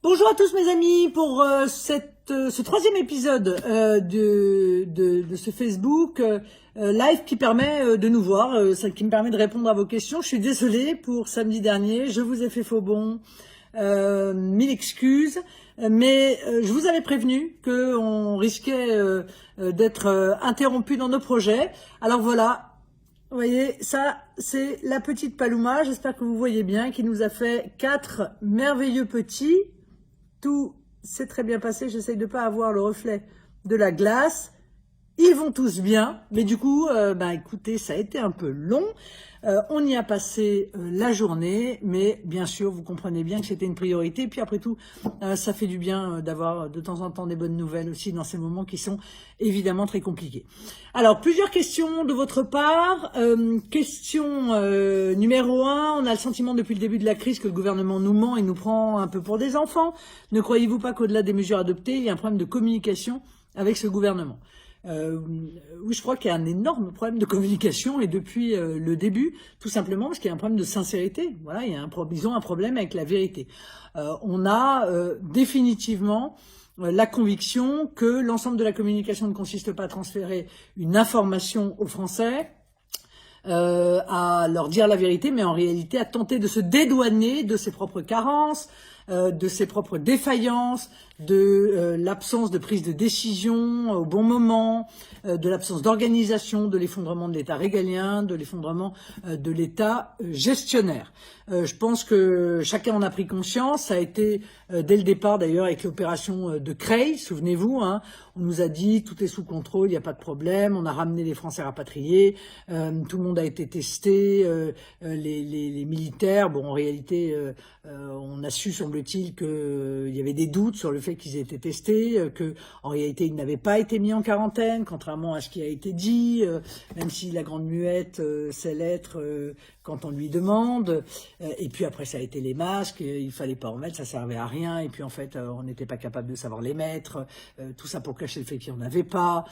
Bonjour à tous mes amis pour ce troisième épisode de ce Facebook live qui permet de nous voir, qui me permet de répondre à vos questions. Je suis désolée pour samedi dernier, je vous ai fait faux bond, mille excuses, mais je vous avais prévenu qu'on risquait d'être interrompu dans nos projets. Alors voilà. Vous voyez, ça, c'est la petite Paloma, j'espère que vous voyez bien, qui nous a fait 4 merveilleux petits. Tout s'est très bien passé, j'essaye de pas avoir le reflet de la glace. Ils vont tous bien, mais du coup, écoutez, ça a été un peu long. On y a passé la journée, mais bien sûr, vous comprenez bien que c'était une priorité. Puis après tout, ça fait du bien d'avoir de temps en temps des bonnes nouvelles aussi dans ces moments qui sont évidemment très compliqués. Alors, plusieurs questions de votre part. Question numéro 1, on a le sentiment depuis le début de la crise que le gouvernement nous ment et nous prend un peu pour des enfants. Ne croyez-vous pas qu'au-delà des mesures adoptées, il y a un problème de communication avec ce gouvernement ? Oui, je crois qu'il y a un énorme problème de communication et depuis le début, tout simplement parce qu'il y a un problème de sincérité. Voilà, ils ont un problème avec la vérité. On a définitivement la conviction que l'ensemble de la communication ne consiste pas à transférer une information aux Français, à leur dire la vérité, mais en réalité à tenter de se dédouaner de ses propres carences, de ses propres défaillances, de l'absence de prise de décision au bon moment, de l'absence d'organisation, de l'effondrement de l'État régalien, de l'effondrement de l'État gestionnaire. Je pense que chacun en a pris conscience. Ça a été dès le départ d'ailleurs avec l'opération de Creil, souvenez-vous, hein, on nous a dit tout est sous contrôle, il n'y a pas de problème, on a ramené les Français rapatriés, tout le monde a été testé, les militaires, bon en réalité on a su semble-t-il qu'il y avait des doutes sur le fait qu'ils aient été testés, que en réalité ils n'avaient pas été mis en quarantaine, contrairement à ce qui a été dit, même si la grande muette sait l'être quand on lui demande, et puis après ça a été les masques, il fallait pas en mettre, ça servait à rien, et puis en fait on n'était pas capable de savoir les mettre, tout ça pour cacher le fait qu'il n'y en avait pas,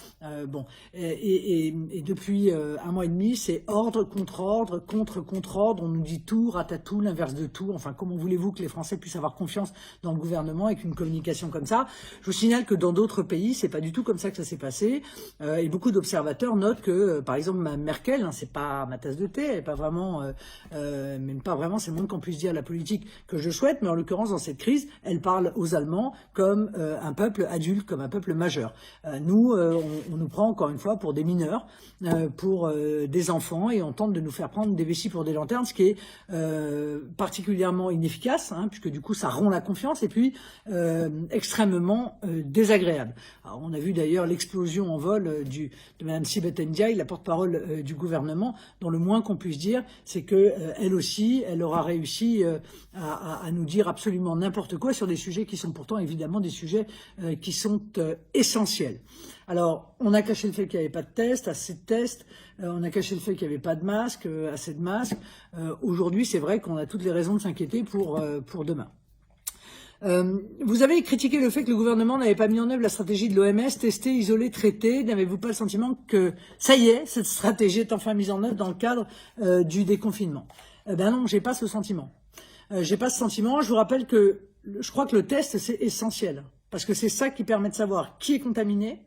et depuis un mois et demi c'est ordre, contre-ordre, on nous dit tout, ratatou, l'inverse de tout, enfin comment voulez-vous que les Français puissent avoir confiance dans le gouvernement avec une communication comme ça? Je vous signale que dans d'autres pays c'est pas du tout comme ça que ça s'est passé, et beaucoup d'observateurs notent que par exemple Merkel, hein, c'est pas ma tasse de thé, elle est pas vraiment même pas vraiment, c'est le moins qu'on puisse dire la politique que je souhaite, mais en l'occurrence dans cette crise, elle parle aux Allemands comme un peuple adulte, comme un peuple majeur. Nous, on nous prend encore une fois pour des mineurs, pour des enfants, et on tente de nous faire prendre des vessies pour des lanternes, ce qui est particulièrement inefficace, hein, puisque du coup ça rompt la confiance, et puis extrêmement désagréable. Alors, on a vu d'ailleurs l'explosion en vol de Mme Sibeth Ndiaye, la porte-parole du gouvernement, dont le moins qu'on puisse dire, c'est que elle aussi, elle aura réussi à nous dire absolument n'importe quoi sur des sujets qui sont pourtant évidemment des sujets qui sont essentiels. Alors, on a caché le fait qu'il n'y avait pas de tests, assez de tests, on a caché le fait qu'il n'y avait pas de masques, assez de masques. Aujourd'hui, c'est vrai qu'on a toutes les raisons de s'inquiéter pour demain. Vous avez critiqué le fait que le gouvernement n'avait pas mis en œuvre la stratégie de l'OMS, tester, isoler, traiter. N'avez-vous pas le sentiment que, ça y est, cette stratégie est enfin mise en œuvre dans le cadre du déconfinement? Ben non, j'ai pas ce sentiment. J'ai pas ce sentiment. Je vous rappelle que je crois que le test, c'est essentiel. Parce que c'est ça qui permet de savoir qui est contaminé,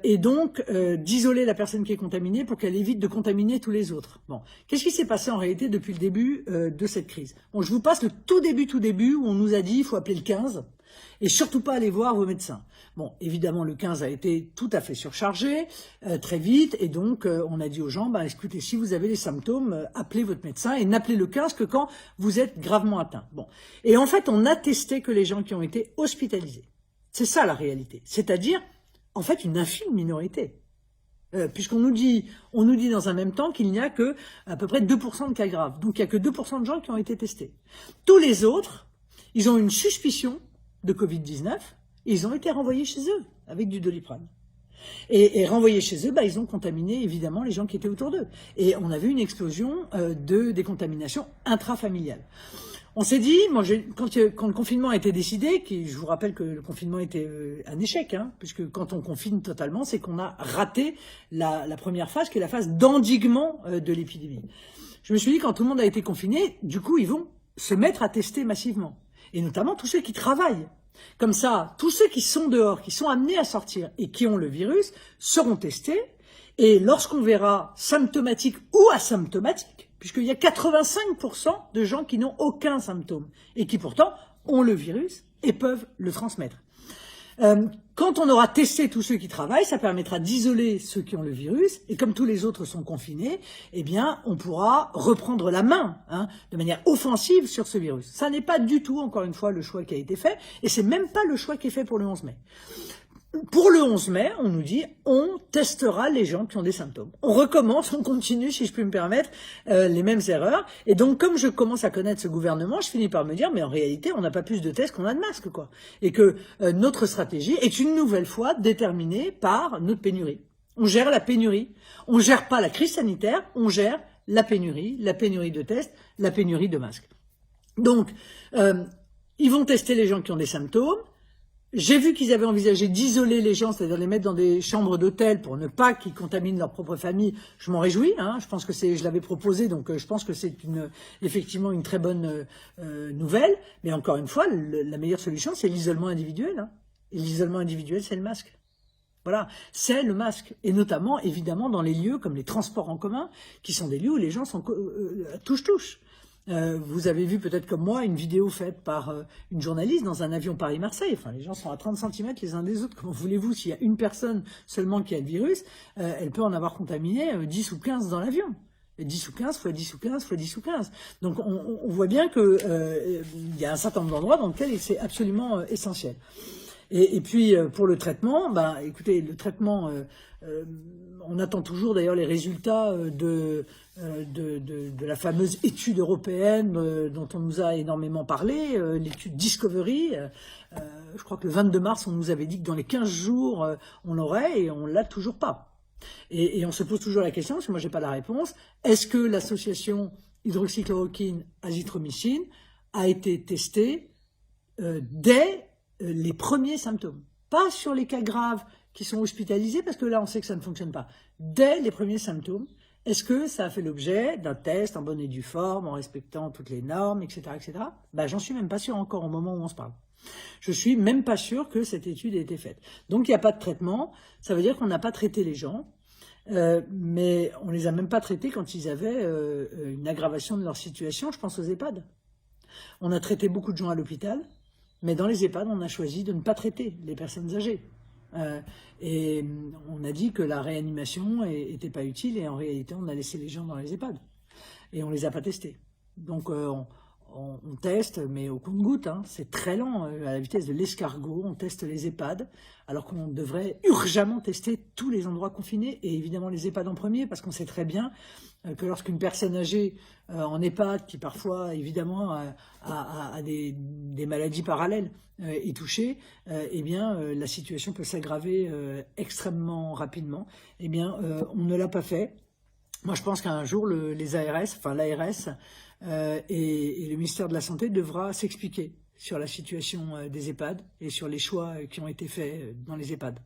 et donc d'isoler la personne qui est contaminée pour qu'elle évite de contaminer tous les autres. Bon, qu'est-ce qui s'est passé en réalité depuis le début de cette crise? Bon, je vous passe le tout début où on nous a dit il faut appeler le 15 et surtout pas aller voir vos médecins. Bon, évidemment le 15 a été tout à fait surchargé très vite, et donc on a dit aux gens écoutez, si vous avez les symptômes, appelez votre médecin et n'appelez le 15 que quand vous êtes gravement atteint. Bon, et en fait on a testé que les gens qui ont été hospitalisés. C'est ça la réalité, c'est-à-dire en fait une infime minorité. Puisqu'on nous dit dans un même temps qu'il n'y a que à peu près 2% de cas graves. Donc il n'y a que 2% de gens qui ont été testés. Tous les autres, ils ont une suspicion de Covid-19 et ils ont été renvoyés chez eux avec du Doliprane. Et renvoyés chez eux, ils ont contaminé évidemment les gens qui étaient autour d'eux. Et on a vu une explosion des contaminations intrafamiliales. On s'est dit, quand le confinement a été décidé, je vous rappelle que le confinement était un échec, hein, puisque quand on confine totalement, c'est qu'on a raté la première phase, qui est la phase d'endiguement de l'épidémie. Je me suis dit, quand tout le monde a été confiné, du coup, ils vont se mettre à tester massivement. et notamment tous ceux qui travaillent. Comme ça, tous ceux qui sont dehors, qui sont amenés à sortir et qui ont le virus, seront testés. Et lorsqu'on verra symptomatique ou asymptomatique, puisqu'il y a 85% de gens qui n'ont aucun symptôme et qui pourtant ont le virus et peuvent le transmettre. Quand on aura testé tous ceux qui travaillent, ça permettra d'isoler ceux qui ont le virus, et comme tous les autres sont confinés, eh bien, on pourra reprendre la main, de manière offensive sur ce virus. Ça n'est pas du tout, encore une fois, le choix qui a été fait, et c'est même pas le choix qui est fait pour le 11 mai. Pour le 11 mai, on nous dit, on testera les gens qui ont des symptômes. On recommence, on continue, si je puis me permettre, les mêmes erreurs. Et donc, comme je commence à connaître ce gouvernement, je finis par me dire, mais en réalité, on n'a pas plus de tests qu'on a de masques, quoi. Et que notre stratégie est une nouvelle fois déterminée par notre pénurie. On gère la pénurie. On gère pas la crise sanitaire, on gère la pénurie de tests, la pénurie de masques. Donc, ils vont tester les gens qui ont des symptômes. J'ai vu qu'ils avaient envisagé d'isoler les gens, c'est-à-dire les mettre dans des chambres d'hôtel pour ne pas qu'ils contaminent leur propre famille. Je m'en réjouis, je pense que je l'avais proposé, donc je pense que c'est effectivement une très bonne nouvelle. Mais encore une fois, la meilleure solution, c'est l'isolement individuel. Et l'isolement individuel, c'est le masque. Voilà, c'est le masque. Et notamment, évidemment, dans les lieux comme les transports en commun, qui sont des lieux où les gens sont touche-touche. Vous avez vu peut-être comme moi une vidéo faite par une journaliste dans un avion Paris-Marseille. Enfin, les gens sont à 30 cm les uns des autres. Comment voulez-vous, s'il y a une personne seulement qui a le virus, elle peut en avoir contaminé 10 ou 15 dans l'avion. 10 ou 15 fois 10 ou 15 fois 10 ou 15. Donc on voit bien que il y a un certain nombre d'endroits dans lesquels c'est absolument essentiel. Et puis pour le traitement, écoutez, le traitement, on attend toujours d'ailleurs les résultats de la fameuse étude européenne dont on nous a énormément parlé, l'étude Discovery. Je crois que le 22 mars, on nous avait dit que dans les 15 jours, on l'aurait, et on l'a toujours pas. Et on se pose toujours la question, parce que moi j'ai pas la réponse, est-ce que l'association hydroxychloroquine-azithromycine a été testée dès les premiers symptômes? Pas sur les cas graves qui sont hospitalisés, parce que là on sait que ça ne fonctionne pas. Dès les premiers symptômes, est-ce que ça a fait l'objet d'un test en bonne et due forme, en respectant toutes les normes, etc., etc. J'en suis même pas sûr encore au moment où on se parle. Je suis même pas sûr que cette étude ait été faite. Donc il n'y a pas de traitement, ça veut dire qu'on n'a pas traité les gens, mais on les a même pas traités quand ils avaient une aggravation de leur situation, je pense aux EHPAD. On a traité beaucoup de gens à l'hôpital, mais dans les EHPAD, on a choisi de ne pas traiter les personnes âgées. Et on a dit que la réanimation n'était pas utile, et en réalité, on a laissé les gens dans les EHPAD. Et on les a pas testés. Donc, on teste, mais au compte-gouttes, c'est très lent, à la vitesse de l'escargot, on teste les EHPAD, alors qu'on devrait urgemment tester tous les endroits confinés, et évidemment les EHPAD en premier, parce qu'on sait très bien que lorsqu'une personne âgée en EHPAD, qui parfois évidemment a des maladies parallèles, est touchée, la situation peut s'aggraver extrêmement rapidement. On ne l'a pas fait. Moi, je pense qu'un jour, les ARS, enfin l'ARS et le ministère de la Santé devra s'expliquer sur la situation des EHPAD et sur les choix qui ont été faits dans les EHPAD.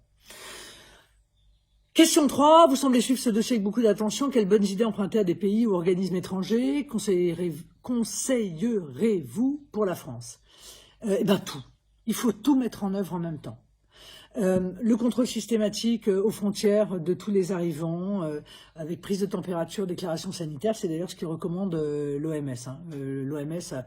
Question 3. Vous semblez suivre ce dossier avec beaucoup d'attention. Quelles bonnes idées emprunter à des pays ou organismes étrangers conseillerez-vous pour la France? Tout. Il faut tout mettre en œuvre en même temps. Le contrôle systématique aux frontières de tous les arrivants, avec prise de température, déclaration sanitaire, c'est d'ailleurs ce que recommande l'OMS. L'OMS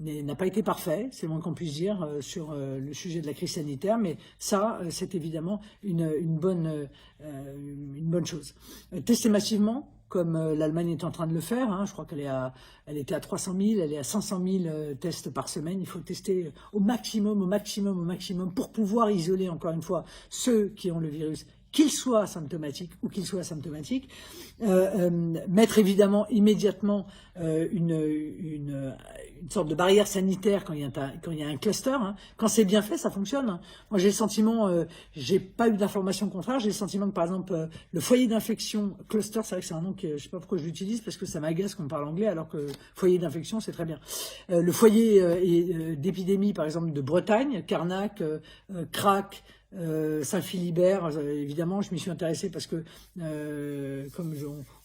n'a pas été parfait, c'est le moins qu'on puisse dire, sur le sujet de la crise sanitaire, mais ça, c'est évidemment une bonne chose. Tester massivement, comme l'Allemagne est en train de le faire, je crois elle était à 300 000, elle est à 500 000 tests par semaine. Il faut tester au maximum pour pouvoir isoler, encore une fois, ceux qui ont le virus, qu'ils soient asymptomatiques ou qu'ils soient asymptomatiques. Mettre évidemment immédiatement une sorte de barrière sanitaire quand il y a un cluster. Quand c'est bien fait, ça fonctionne. Moi, j'ai le sentiment, j'ai pas eu d'informations contraires, j'ai le sentiment que, par exemple, le foyer d'infection cluster, c'est vrai que c'est un nom que je sais pas pourquoi je l'utilise, parce que ça m'agace qu'on parle anglais, alors que foyer d'infection, c'est très bien. Le foyer d'épidémie, par exemple, de Bretagne, Carnac, Crac, Saint-Philibert, évidemment, je m'y suis intéressé parce que comme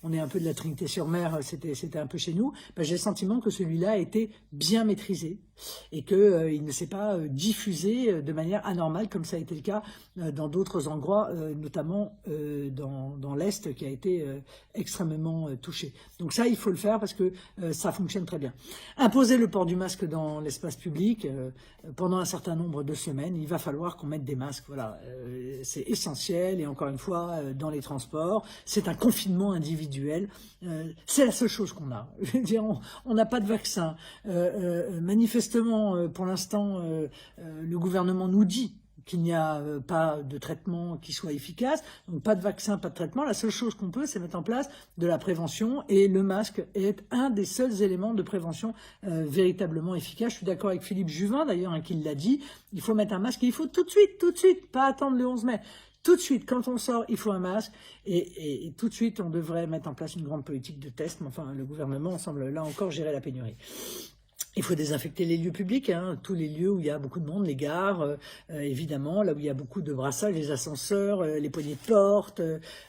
on est un peu de la Trinité-sur-Mer, c'était un peu chez nous, ben, j'ai le sentiment que celui-là a été bien maîtrisé et qu'il ne s'est pas diffusé de manière anormale comme ça a été le cas dans d'autres endroits, notamment dans l'Est qui a été extrêmement touché. Donc ça, il faut le faire parce que ça fonctionne très bien. Imposer le port du masque dans l'espace public pendant un certain nombre de semaines, il va falloir qu'on mette des masques. Voilà, c'est essentiel et encore une fois, dans les transports, c'est un confinement individuel. C'est la seule chose qu'on a. Je veux dire, on n'a pas de vaccin. Manifestement, pour l'instant, le gouvernement nous dit qu'il n'y a pas de traitement qui soit efficace, donc pas de vaccin, pas de traitement. La seule chose qu'on peut, c'est mettre en place de la prévention et le masque est un des seuls éléments de prévention véritablement efficace. Je suis d'accord avec Philippe Juvin d'ailleurs, hein, qui l'a dit, il faut mettre un masque et il faut tout de suite, pas attendre le 11 mai. Tout de suite, quand on sort, il faut un masque et tout de suite, on devrait mettre en place une grande politique de test. Mais enfin, le gouvernement semble là encore gérer la pénurie. Il faut désinfecter les lieux publics, hein, tous les lieux où il y a beaucoup de monde, les gares, évidemment, là où il y a beaucoup de brassages, les ascenseurs, les poignées de porte,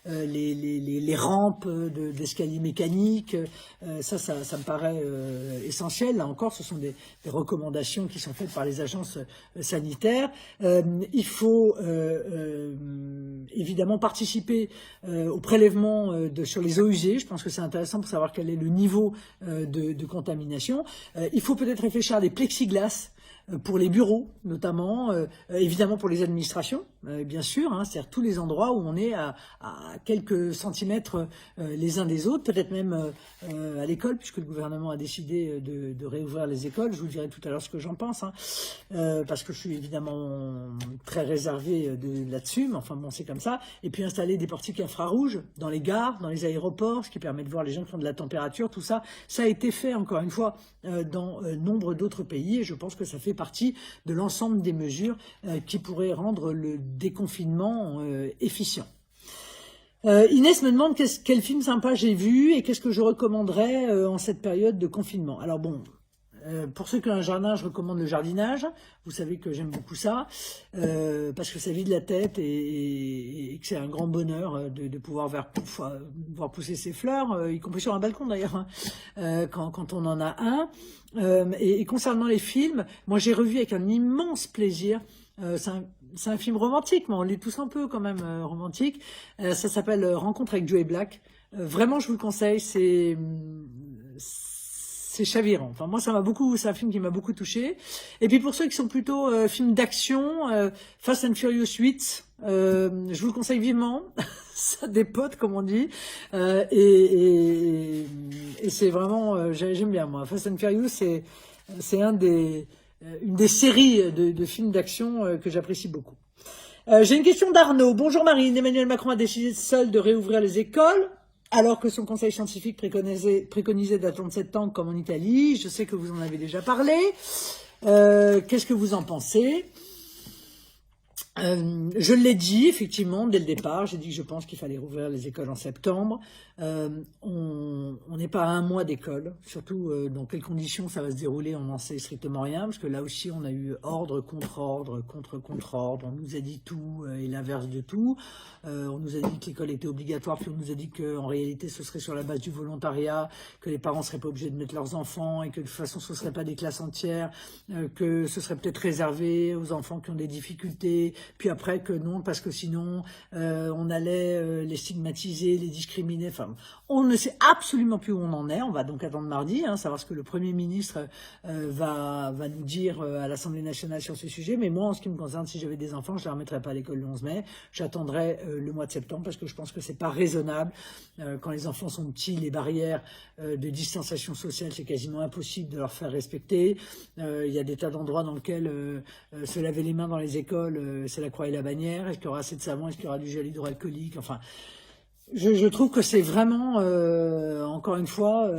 les rampes d'escalier mécaniques. Ça me paraît essentiel. Là encore, ce sont des recommandations qui sont faites par les agences sanitaires. Il faut évidemment participer au prélèvement sur les eaux usées. Je pense que c'est intéressant pour savoir quel est le niveau de contamination. Il faut peut-être réfléchir à des plexiglas pour les bureaux, notamment, évidemment pour les administrations, bien sûr, hein, c'est-à-dire tous les endroits où on est à quelques centimètres les uns des autres, peut-être même à l'école, puisque le gouvernement a décidé de réouvrir les écoles. Je vous dirai tout à l'heure ce que j'en pense, hein, parce que je suis évidemment très réservé là-dessus, mais enfin bon, c'est comme ça. Et puis installer des portiques infrarouges dans les gares, dans les aéroports, ce qui permet de voir les gens qui ont de la température, tout ça, ça a été fait, encore une fois, dans nombre d'autres pays, et je pense que ça fait partie de l'ensemble des mesures qui pourraient rendre le déconfinement efficient. Inès me demande quel film sympa j'ai vu et qu'est-ce que je recommanderais en cette période de confinement. Alors bon, pour ceux qui ont un jardin, je recommande le jardinage. Vous savez que j'aime beaucoup ça, parce que ça vide la tête et que c'est un grand bonheur de pouvoir voir pousser ses fleurs, y compris sur un balcon d'ailleurs, hein, quand on en a un. Et concernant les films, moi j'ai revu avec un immense plaisir, c'est un film romantique, mais on l'est tous un peu quand même romantique, ça s'appelle Rencontre avec Joe Black. Vraiment, je vous le conseille, c'est chavirant. Enfin, moi, c'est un film qui m'a beaucoup touché. Et puis, pour ceux qui sont plutôt films d'action, Fast and Furious 8, je vous le conseille vivement. Ça dépote, comme on dit. Et c'est vraiment, j'aime bien, moi. Fast and Furious, c'est une des séries de films d'action que j'apprécie beaucoup. J'ai une question d'Arnaud. Bonjour Marine, Emmanuel Macron a décidé seul de réouvrir les écoles, alors que son conseil scientifique préconisait d'attendre septembre comme en Italie. Je sais que vous en avez déjà parlé. Qu'est-ce que vous en pensez ? Je l'ai dit, effectivement, dès le départ. J'ai dit que je pense qu'il fallait rouvrir les écoles en septembre. On n'est pas à un mois d'école, surtout dans quelles conditions ça va se dérouler, on n'en sait strictement rien, parce que là aussi on a eu ordre contre ordre, contre-ordre, on nous a dit tout et l'inverse de tout. On nous a dit que l'école était obligatoire, puis on nous a dit qu'en réalité ce serait sur la base du volontariat, que les parents seraient pas obligés de mettre leurs enfants, et que de toute façon ce serait pas des classes entières, que ce serait peut-être réservé aux enfants qui ont des difficultés, puis après que non, parce que sinon on allait les stigmatiser, les discriminer, enfin on ne sait absolument plus où on en est. On va donc attendre mardi, savoir ce que le Premier ministre va nous dire à l'Assemblée nationale sur ce sujet. Mais moi, en ce qui me concerne, si j'avais des enfants, je ne les remettrais pas à l'école le 11 mai. J'attendrai le mois de septembre parce que je pense que c'est pas raisonnable. Quand les enfants sont petits, les barrières de distanciation sociale, c'est quasiment impossible de leur faire respecter. Il y a des tas d'endroits dans lesquels se laver les mains dans les écoles, c'est la croix et la bannière. Est-ce qu'il y aura assez de savon? Est-ce qu'il y aura du gel hydroalcoolique? Enfin... Je trouve que c'est vraiment, encore une fois,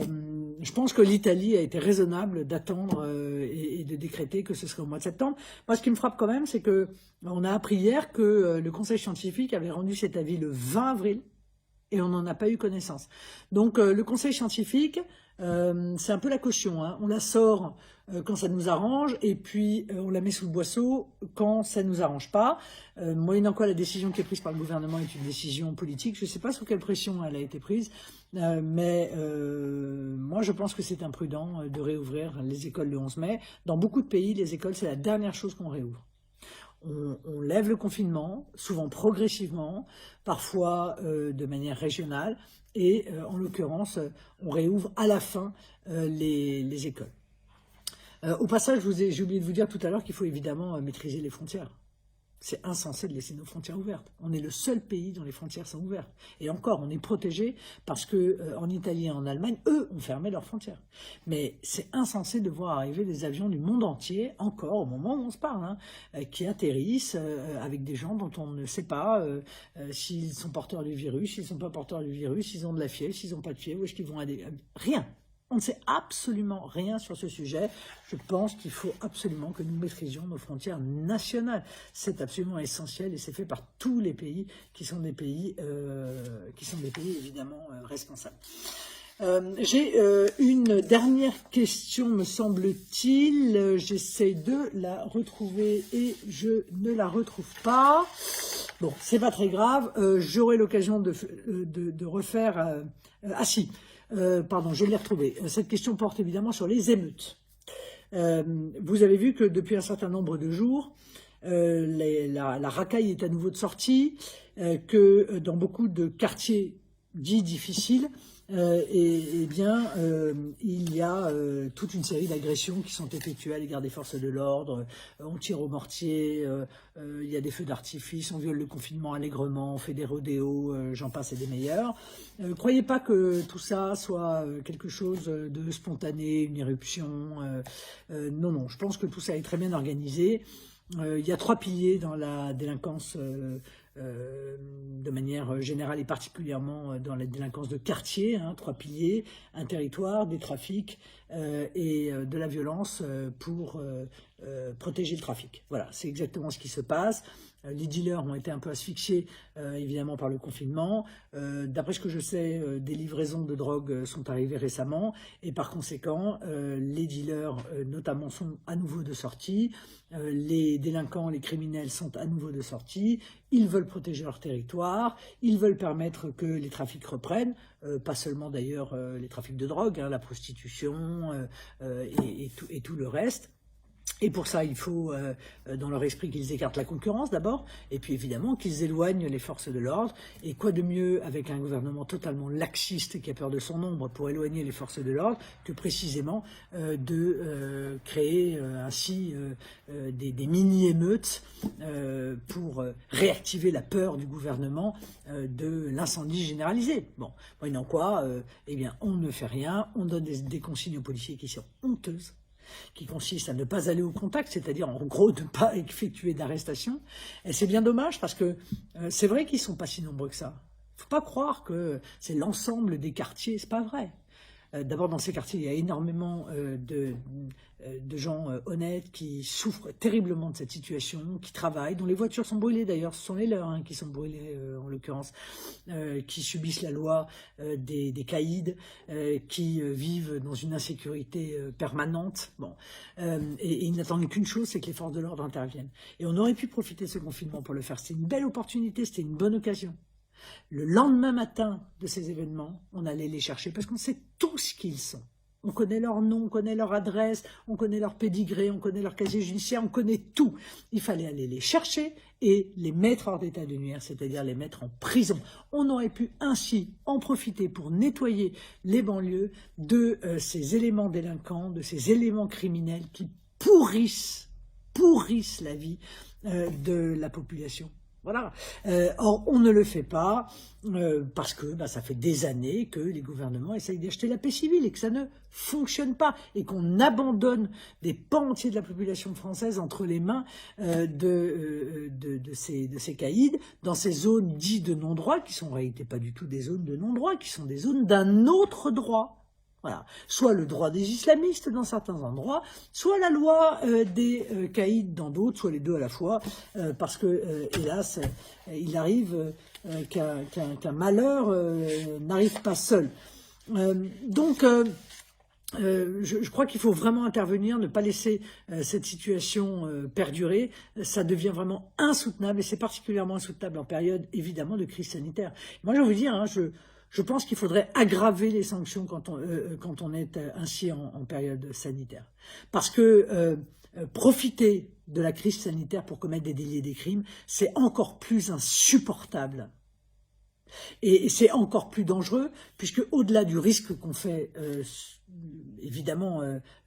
je pense que l'Italie a été raisonnable d'attendre et de décréter que ce serait au mois de septembre. Moi, ce qui me frappe quand même, c'est que on a appris hier que le Conseil scientifique avait rendu cet avis le 20 avril et on n'en a pas eu connaissance. Donc, le Conseil scientifique C'est un peu la caution, hein. On la sort quand ça nous arrange, et puis on la met sous le boisseau quand ça nous arrange pas. Moyennant quoi, la décision qui est prise par le gouvernement est une décision politique. Je ne sais pas sous quelle pression elle a été prise, mais moi je pense que c'est imprudent de réouvrir les écoles le 11 mai. Dans beaucoup de pays, les écoles, c'est la dernière chose qu'on réouvre. On lève le confinement, souvent progressivement, parfois de manière régionale, et en l'occurrence, on réouvre à la fin les écoles. Au passage, j'ai oublié de vous dire tout à l'heure qu'il faut évidemment maîtriser les frontières. C'est insensé de laisser nos frontières ouvertes. On est le seul pays dont les frontières sont ouvertes. Et encore, on est protégé parce que en Italie et en Allemagne, eux, ont fermé leurs frontières. Mais c'est insensé de voir arriver des avions du monde entier, encore au moment où on se parle, hein, qui atterrissent avec des gens dont on ne sait pas s'ils sont porteurs du virus, s'ils ne sont pas porteurs du virus, s'ils ont de la fièvre, s'ils n'ont pas de fièvre, où est-ce qu'ils vont aller. Rien. On ne sait absolument rien sur ce sujet. Je pense qu'il faut absolument que nous maîtrisions nos frontières nationales. C'est absolument essentiel et c'est fait par tous les pays qui sont des pays évidemment responsables. J'ai une dernière question, me semble-t-il. J'essaie de la retrouver et je ne la retrouve pas. Bon, c'est pas très grave. J'aurai l'occasion de refaire. Ah si. Pardon, je l'ai retrouvée. Cette question porte évidemment sur les émeutes. Vous avez vu que depuis un certain nombre de jours, la racaille est à nouveau de sortie, que dans beaucoup de quartiers dits difficiles, il y a toute une série d'agressions qui sont effectuées à l'égard des forces de l'ordre. On tire au mortier, il y a des feux d'artifice, on viole le confinement allègrement, on fait des rodéos, j'en passe et des meilleurs. Croyez pas que tout ça soit quelque chose de spontané, une éruption. Non, je pense que tout ça est très bien organisé. Il y a 3 piliers dans la délinquance de manière générale et particulièrement dans la délinquance de quartier, 3 piliers, un territoire, des trafics et de la violence pour protéger le trafic. Voilà, c'est exactement ce qui se passe. Les dealers ont été un peu asphyxiés évidemment par le confinement. D'après ce que je sais, des livraisons de drogue sont arrivées récemment et par conséquent, les dealers notamment sont à nouveau de sortie. Les délinquants, les criminels sont à nouveau de sortie. Ils veulent protéger leur territoire. Ils veulent permettre que les trafics reprennent. Pas seulement d'ailleurs les trafics de drogue, la prostitution et tout le reste. Et pour ça, il faut, dans leur esprit, qu'ils écartent la concurrence d'abord, et puis évidemment qu'ils éloignent les forces de l'ordre. Et quoi de mieux avec un gouvernement totalement laxiste qui a peur de son ombre pour éloigner les forces de l'ordre que précisément de créer ainsi des mini-émeutes pour réactiver la peur du gouvernement de l'incendie généralisé. Bon, moyennant quoi, eh bien, on ne fait rien, on donne des consignes aux policiers qui sont honteuses, qui consiste à ne pas aller au contact, c'est-à-dire en gros de ne pas effectuer d'arrestation. Et c'est bien dommage parce que c'est vrai qu'ils ne sont pas si nombreux que ça. Il ne faut pas croire que c'est l'ensemble des quartiers, c'est pas vrai. D'abord, dans ces quartiers, il y a énormément de gens honnêtes qui souffrent terriblement de cette situation, qui travaillent, dont les voitures sont brûlées d'ailleurs, ce sont les leurs qui sont brûlées en l'occurrence, qui subissent la loi des caïds, qui vivent dans une insécurité permanente. Bon, et ils n'attendent qu'une chose, c'est que les forces de l'ordre interviennent. Et on aurait pu profiter de ce confinement pour le faire. C'était une belle opportunité, c'était une bonne occasion. Le lendemain matin de ces événements, on allait les chercher parce qu'on sait tous qui ils sont. On connaît leur nom, on connaît leur adresse, on connaît leur pédigré, on connaît leur casier judiciaire, on connaît tout. Il fallait aller les chercher et les mettre hors d'état de nuire, c'est-à-dire les mettre en prison. On aurait pu ainsi en profiter pour nettoyer les banlieues de ces éléments délinquants, de ces éléments criminels qui pourrissent la vie de la population. Voilà. Or, on ne le fait pas parce que ça fait des années que les gouvernements essayent d'acheter la paix civile et que ça ne fonctionne pas et qu'on abandonne des pans entiers de la population française entre les mains de ces caïds dans ces zones dites de non-droit qui sont en réalité pas du tout des zones de non-droit, qui sont des zones d'un autre droit. Voilà. Soit le droit des islamistes dans certains endroits, soit la loi des caïds dans d'autres, soit les deux à la fois, parce que, hélas, il arrive qu'un malheur n'arrive pas seul. Donc, je crois qu'il faut vraiment intervenir, ne pas laisser cette situation perdurer. Ça devient vraiment insoutenable, et c'est particulièrement insoutenable en période, évidemment, de crise sanitaire. Moi, je vais vous dire, hein, je pense qu'il faudrait aggraver les sanctions quand on est ainsi en période sanitaire. Parce que profiter de la crise sanitaire pour commettre des délits et des crimes, c'est encore plus insupportable. Et c'est encore plus dangereux, puisque au-delà du risque qu'on fait évidemment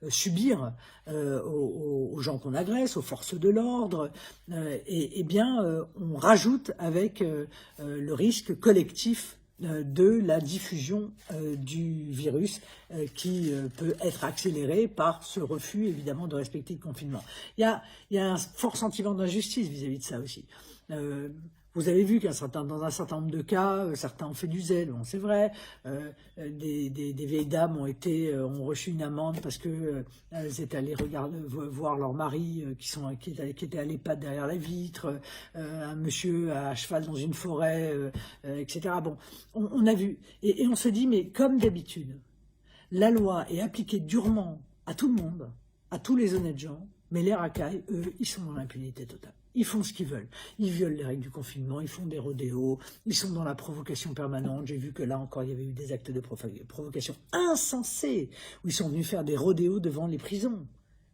subir aux gens qu'on agresse, aux forces de l'ordre, on rajoute avec le risque collectif de la diffusion du virus qui peut être accéléré par ce refus évidemment de respecter le confinement. Il y a un fort sentiment d'injustice vis-à-vis de ça aussi. Vous avez vu dans un certain nombre de cas, certains ont fait du zèle, bon, c'est vrai. Des vieilles dames ont reçu une amende parce que elles étaient allées voir leur mari qui était à l'EHPAD derrière la vitre, un monsieur à cheval dans une forêt, etc. Bon, on a vu et on se dit, mais comme d'habitude, la loi est appliquée durement à tout le monde, à tous les honnêtes gens, mais les racailles, eux, ils sont dans l'impunité totale. Ils font ce qu'ils veulent. Ils violent les règles du confinement, ils font des rodéos, ils sont dans la provocation permanente. J'ai vu que là encore, il y avait eu des actes de provocation insensés, où ils sont venus faire des rodéos devant les prisons.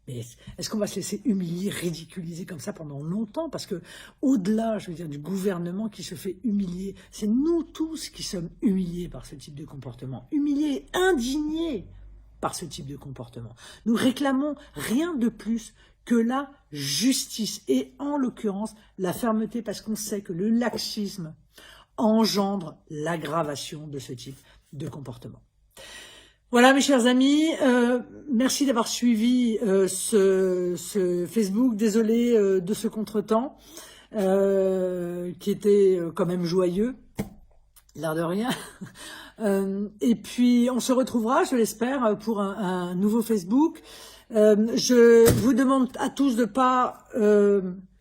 Mais est-ce qu'on va se laisser humilier, ridiculiser comme ça pendant longtemps? Parce que au-delà, je veux dire, du gouvernement qui se fait humilier, c'est nous tous qui sommes humiliés par ce type de comportement. Humiliés, indignés par ce type de comportement. Nous réclamons rien de plus que la justice et en l'occurrence la fermeté, parce qu'on sait que le laxisme engendre l'aggravation de ce type de comportement. Voilà mes chers amis, merci d'avoir suivi ce Facebook, désolé de ce contretemps qui était quand même joyeux, l'air de rien. Et puis on se retrouvera, je l'espère, pour un nouveau Facebook. Je vous demande à tous de pas,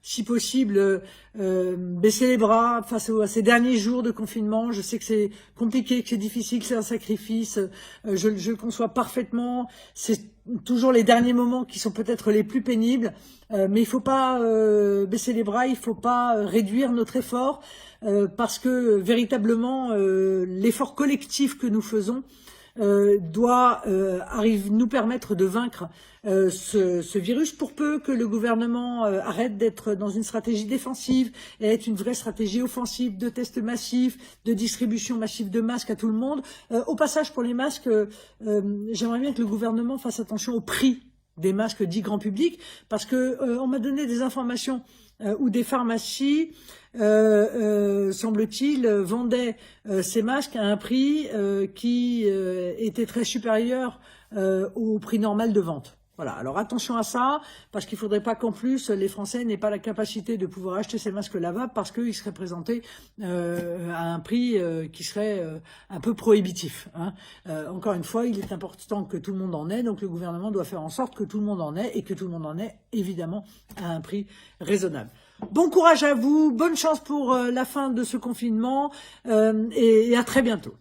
si possible, baisser les bras face à ces derniers jours de confinement. Je sais que c'est compliqué, que c'est difficile, que c'est un sacrifice. Je le conçois parfaitement. C'est toujours les derniers moments qui sont peut-être les plus pénibles. Mais il faut pas baisser les bras, il faut pas réduire notre effort, parce que véritablement, l'effort collectif que nous faisons doit nous permettre de vaincre ce virus, pour peu que le gouvernement arrête d'être dans une stratégie défensive et être une vraie stratégie offensive de tests massifs, de distribution massive de masques à tout le monde. Au passage, pour les masques, j'aimerais bien que le gouvernement fasse attention au prix des masques dits grand public, parce que on m'a donné des informations où des pharmacies, semble-t-il, vendaient ces masques à un prix qui était très supérieur au prix normal de vente. Voilà, alors attention à ça, parce qu'il ne faudrait pas qu'en plus les Français n'aient pas la capacité de pouvoir acheter ces masques lavables, parce qu'ils seraient présentés à un prix qui serait un peu prohibitif. Hein. Encore une fois, il est important que tout le monde en ait, donc le gouvernement doit faire en sorte que tout le monde en ait, et que tout le monde en ait évidemment à un prix raisonnable. Bon courage à vous, bonne chance pour la fin de ce confinement, et à très bientôt.